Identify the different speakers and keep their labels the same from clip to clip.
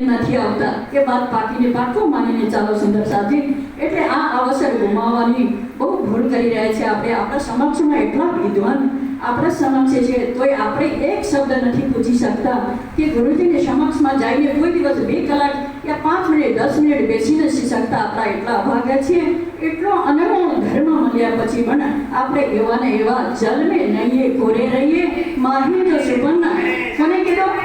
Speaker 1: નથી આવતા કે બાદ પાકીને પાકો માનીને ચાલો સુંદરસાજી એટલે આ અવસર ગુમાવવાની બહુ ભૂલ કરી રહ્યા છે આપણે. આપણા સમક્ષમાં એટલા વિદ્વાન આપણા સમક્ષ છે તોય આપણે એક શબ્દ નથી પૂછી શકતા કે ગુરુજીની સમક્ષમાં જઈને કોઈ દિવસ 2 કલાક યા 5 મિનિટ 10 મિનિટ બેસી નથી શકતા. આપણા એટલા અભાગ્ય છીએ. એટલો અનમોલ ધર્મ મળ્યા પછી પણ આપણે એવા ને એવા જલમે નહીં કોરે રહીએ માહી તો સુપન્ના કોને કીધું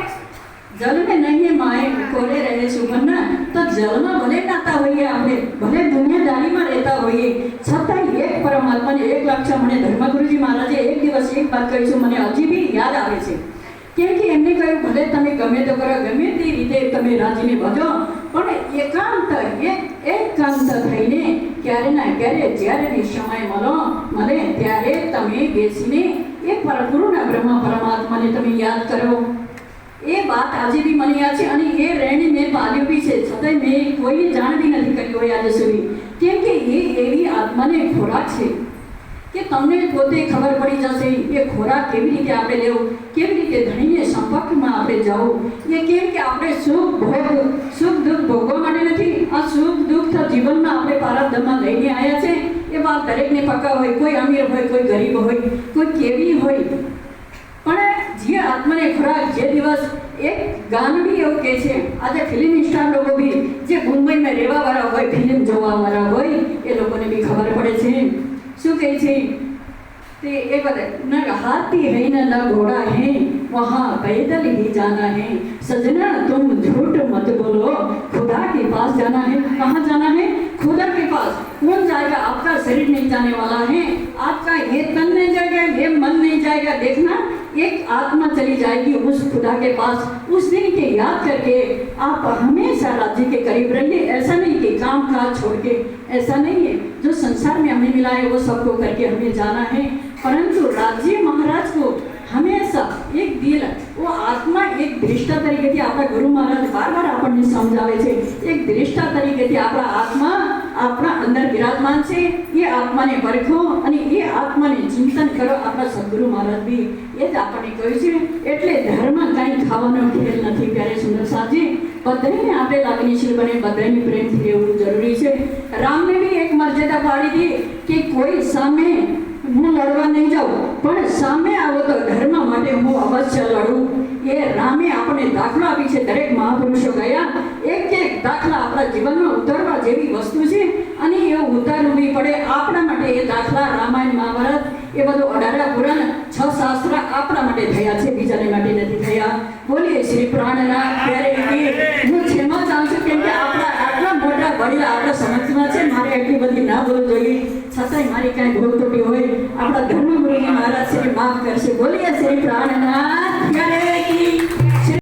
Speaker 1: જલમે નહીં માએ કોરે રહે સુપન્ના. તો જલમાં ભલે નાતા હોઈએ આપણે, ભલે દુનિયાદારીમાં રહેતા હોઈએ, છતાંય એક પરમાત્માને એક લક્ષ્ય મને ધર્મગુરુજી મહારાજે એક દિવસ એક વાત કહીશું મને હજી બી યાદ આવે છે. કેમ કે એમને કહ્યું ભલે તમે ગમે તો કરો, ગમે તે રીતે તમે રાજીને ભજો, પણ એકાંત થઈને ક્યારે ના ક્યારે જ્યારે સમય મળે ત્યારે તમે બેસીને એ પરગુરુના બ્રહ્મા પરમાત્માને તમે યાદ કરો. એ વાત આજે બી મને યાદ છે અને એ રેણી મેં પાલ્યું બી છે, છતાંય મેં કોઈને જાણ બી નથી કરી હોય આજે સુધી. કેમ કે એ એવી આત્માને ખોરાક છે કે તમને પોતે ખબર પડી જશે એ ખોરાક કેવી રીતે આપણે લેવો, કેવી રીતે ધણીને સંપર્કમાં આપણે જવું. એ કેમ કે આપણે સુખ દુઃખ ભોગવા માટે નથી, આ સુખ દુઃખ જીવનમાં આપણે પ્રારબ્ધમાં લઈને આવ્યા છે. એ વાત દરેકને પક્કા હોય, કોઈ અમીર હોય, કોઈ ગરીબ હોય, કોઈ કેવી હોય, પણ જે આત્માને ખોરાક જે દિવસ એક ગાન બી એવું કહે છે. આજે ફિલ્મ સ્ટાર લોકો બી જે મુંબઈમાં રહેવાવાળા હોય, ફિલ્મ જોવાવાળા હોય, એ લોકોને બી ખબર પડે છે શું કહે છે તે એ બધા ન હાથી હૈ ન ઘોડા હૈ વહાં पैदल ही जाना है सजना तुम झूठ मत बोलो खुदा के पास जाना है. कहाँ जाना है? खुदा के पास. कौन जाएगा? आपका शरीर नहीं जाने वाला है, आपका ये तन नहीं जाएगा, ये मन नहीं जाएगा. देखना एक आत्मा चली जाएगी उस खुदा के पास. उस दिन के याद करके आप हमेशा राज्य के करीब रहिए. ऐसा नहीं कि काम काज छोड़ के, ऐसा नहीं है. जो संसार में हमें मिला है वो सबको करके हमें जाना है, परंतु राज्य महाराज को हमेशा एक दिल वो आत्मा एक दृष्टा तरीके આપણા ગુરુ મહારાજ બાર આપણને સમજાવે છે. એક દૃષ્ટા તરીકેથી આપણા આત્મા આપણા અંદર વિરાજમાન છે. એ આત્માને પરખો અને એ આત્માને ચિંતન કરો. આપણા સદગુરુ મહારાજ બી એ જ આપણને કહ્યું છે. એટલે ધર્મ કાંઈ ખાવાનો ખેલ નથી પ્યારે સુંદરસાજી. બધાને આપણે લાગણીશીલ બને, બધાને પ્રેમથી રહેવું જરૂરી છે. રામને બી એક મર્યાદા પાડી હતી કે કોઈ સામે હું લડવા નહીં જાઉં, પણ સામે આવો તો ધર્મ માટે હું અવશ્ય લડું. એ રામે આપણને દાખલો આપી છે. દરેક મહાપુરુષો ગયા એક એક દાખલા આપણા જીવનમાં ઉતારવા જેવી વસ્તુ છે અને એ ઉતારવું બી પડે. આપણા માટે એ દાખલા રામાયણ મહાભારત એ બધું 18 પુરાણ 6 શાસ્ત્ર આપણા માટે થયા છે, બીજાને માટે નથી થયા. બોલીએ શ્રી પ્રાણનાથ પ્યારે. હું ક્ષમા ચાહું છું કેમ કે આપણા આટલા મોટા વડીલા આપણા સમક્ષમાં છે. મારે એટલી બધી ના બોલવું જોઈએ, છતાંય મારી કાંઈ ભૂલ તૂટી હોય આપણા ધર્મગુરુજી મહારાજ શ્રી માફ કરશે. બોલીએ શ્રી પ્રાણનાથ.